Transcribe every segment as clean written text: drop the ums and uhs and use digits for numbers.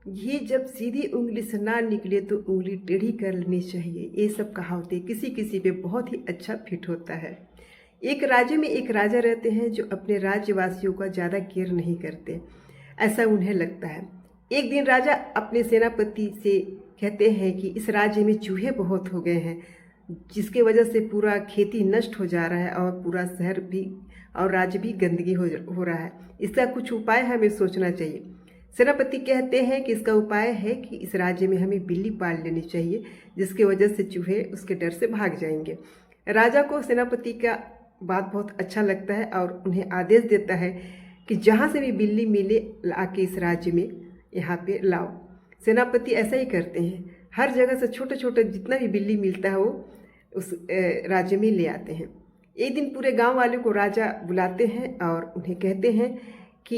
ये जब सीधी उंगली से ना निकले तो उंगली टेढ़ी कर लेनी चाहिए, ये सब कहावतें किसी किसी पे बहुत ही अच्छा फिट होता है। एक राज्य में एक राजा रहते हैं जो अपने राज्यवासियों का ज़्यादा केयर नहीं करते, ऐसा उन्हें लगता है। एक दिन राजा अपने सेनापति से कहते हैं कि इस राज्य में चूहे बहुत हो गए हैं, जिसके वजह से पूरा खेती नष्ट हो जा रहा है और पूरा शहर भी और राज्य भी गंदगी हो रहा है। इसका कुछ उपाय हमें सोचना चाहिए। सेनापति कहते हैं कि इसका उपाय है कि इस राज्य में हमें बिल्ली पाल लेनी चाहिए, जिसकी वजह से चूहे उसके डर से भाग जाएंगे। राजा को सेनापति का बात बहुत अच्छा लगता है और उन्हें आदेश देता है कि जहाँ से भी बिल्ली मिले आके इस राज्य में यहाँ पे लाओ। सेनापति ऐसा ही करते हैं, हर जगह से छोटे छोटे जितना भी बिल्ली मिलता है वो उस राज्य में ले आते हैं। एक दिन पूरे गांव वालों को राजा बुलाते हैं और उन्हें कहते हैं कि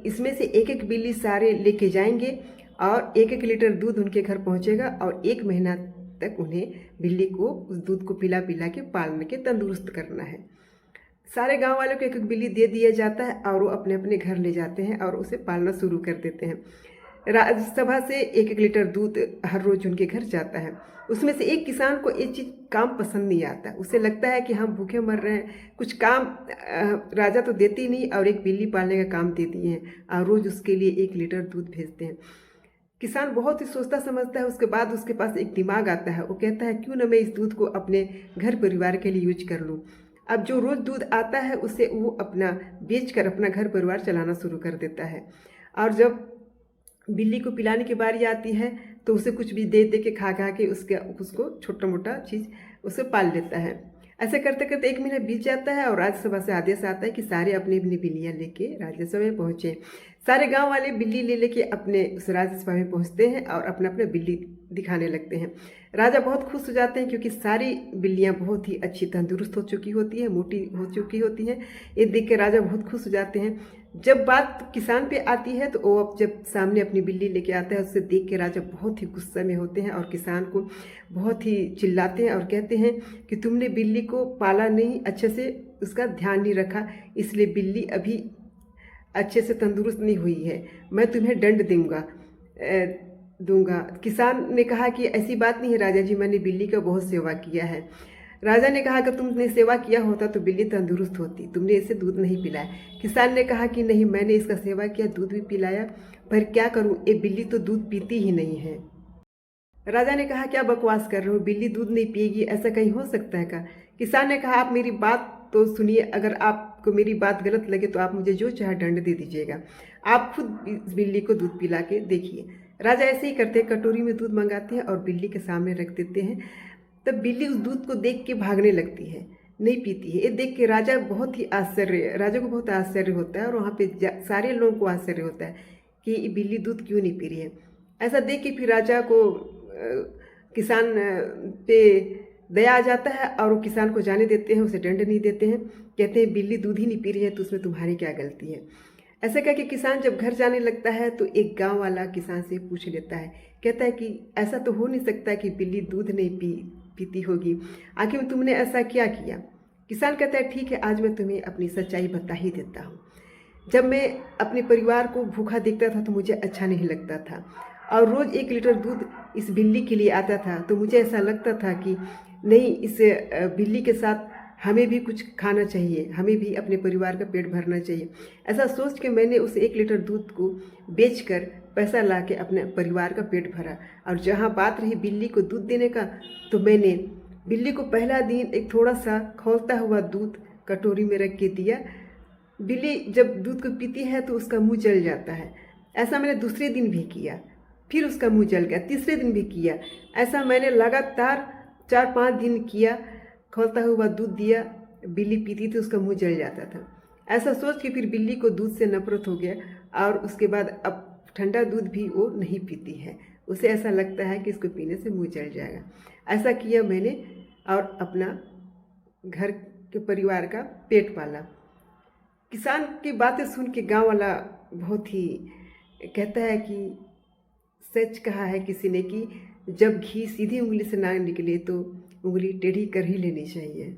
इसमें से एक एक बिल्ली सारे लेके जाएंगे और एक एक लीटर दूध उनके घर पहुंचेगा और 1 महीना तक उन्हें बिल्ली को उस दूध को पिला पिला के पालने के तंदुरुस्त करना है। सारे गांव वालों को एक एक बिल्ली दे दिया जाता है और वो अपने अपने घर ले जाते हैं और उसे पालना शुरू कर देते हैं। राज्यसभा से एक एक लीटर दूध हर रोज उनके घर जाता है। उसमें से एक किसान को एक चीज़ काम पसंद नहीं आता, उसे लगता है कि हम भूखे मर रहे हैं, कुछ काम राजा तो देती नहीं और एक बिल्ली पालने का काम दे दिए हैं और रोज़ उसके लिए 1 लीटर दूध भेजते हैं। किसान बहुत ही सोचता समझता है, उसके बाद उसके पास एक दिमाग आता है। वो कहता है क्यों न मैं इस दूध को अपने घर परिवार के लिए यूज कर लूँ। अब जो रोज़ दूध आता है उसे वो अपना बेच कर अपना घर परिवार चलाना शुरू कर देता है। और जब बिल्ली को पिलाने की बारी आती है तो उसे कुछ भी दे दे के खा के उसको छोटा मोटा चीज़ उसे पाल लेता है। ऐसे करते करते 1 महीना बीत जाता है और राज्यसभा से आदेश आता है कि सारे अपनी अपनी बिल्लियाँ लेके राज्यसभा में पहुँचे। सारे गांव वाले बिल्ली ले लेके अपने उस राज्यसभा में पहुँचते हैं और अपना अपना बिल्ली दिखाने लगते हैं। राजा बहुत खुश हो जाते हैं क्योंकि सारी बिल्लियाँ बहुत ही अच्छी तंदुरुस्त हो चुकी होती हैं, मोटी हो चुकी होती हैं। ये देख के राजा बहुत खुश हो जाते हैं। जब बात किसान पे आती है तो वो अब जब सामने अपनी बिल्ली लेके आता है उसे देख के राजा बहुत ही गुस्से में होते हैं और किसान को बहुत ही चिल्लाते हैं और कहते हैं कि तुमने बिल्ली को पाला नहीं, अच्छे से उसका ध्यान नहीं रखा, इसलिए बिल्ली अभी अच्छे से तंदुरुस्त नहीं हुई है, मैं तुम्हें दंड दूंगा। किसान ने कहा कि ऐसी बात नहीं है राजा जी, मैंने बिल्ली का बहुत सेवा किया है। राजा ने कहा अगर तुमने सेवा किया होता तो बिल्ली तंदुरुस्त होती, तुमने इसे दूध नहीं पिलाया। किसान ने कहा कि नहीं, मैंने इसका सेवा किया, दूध भी पिलाया, पर क्या करूं, ये बिल्ली तो दूध पीती ही नहीं है। राजा ने कहा क्या बकवास कर रहे हो, बिल्ली दूध नहीं पिएगी, ऐसा कहीं हो सकता है क्या? किसान ने कहा आप मेरी बात तो सुनिए, अगर आपको मेरी बात गलत लगे तो आप मुझे जो चाहे दंड दे दीजिएगा, आप खुद इस बिल्ली को दूध पिला के देखिए। राजा ऐसे ही करते हैं, कटोरी में दूध मंगाते हैं और बिल्ली के सामने रख देते हैं। तब बिल्ली उस दूध को देख के भागने लगती है, नहीं पीती है। ये देख के राजा को बहुत आश्चर्य होता है और वहाँ पे सारे लोगों को आश्चर्य होता है कि बिल्ली दूध क्यों नहीं पी रही है। ऐसा देख के फिर राजा को किसान पे दया आ जाता है और वो किसान को जाने देते हैं, उसे दंड नहीं देते हैं। कहते हैं बिल्ली दूध ही नहीं पी रही है तो उसमें तुम्हारी क्या गलती है। ऐसा कह के किसान जब घर जाने लगता है तो एक गांव वाला किसान से पूछ लेता है, कहता है कि ऐसा तो हो नहीं सकता कि बिल्ली दूध नहीं पीती होगी, आखिर में तुमने ऐसा क्या किया? किसान कहता है ठीक है, आज मैं तुम्हें अपनी सच्चाई बता ही देता हूँ। जब मैं अपने परिवार को भूखा देखता था तो मुझे अच्छा नहीं लगता था और रोज़ 1 लीटर दूध इस बिल्ली के लिए आता था, तो मुझे ऐसा लगता था कि नहीं, इस बिल्ली के साथ हमें भी कुछ खाना चाहिए, हमें भी अपने परिवार का पेट भरना चाहिए। ऐसा सोच के मैंने उस 1 लीटर दूध को बेचकर पैसा ला के अपने परिवार का पेट भरा। और जहाँ बात रही बिल्ली को दूध देने का, तो मैंने बिल्ली को पहला दिन एक थोड़ा सा खौलता हुआ दूध कटोरी में रख के दिया। बिल्ली जब दूध को पीती है तो उसका मुँह जल जाता है। ऐसा मैंने दूसरे दिन भी किया, फिर उसका मुँह जल गया, तीसरे दिन भी किया। ऐसा मैंने लगातार 4-5 दिन किया, खौलता हुआ दूध दिया, बिल्ली पीती थी, उसका मुंह जल जाता था। ऐसा सोच के फिर बिल्ली को दूध से नफरत हो गया और उसके बाद अब ठंडा दूध भी वो नहीं पीती है, उसे ऐसा लगता है कि इसको पीने से मुंह जल जाएगा। ऐसा किया मैंने और अपना घर के परिवार का पेट पाला। किसान की बातें सुन के गाँव वाला बहुत ही कहता है कि सच कहा है किसी ने कि जब घी सीधी उंगली से ना निकले तो उंगली टेढ़ी कर ही लेनी चाहिए।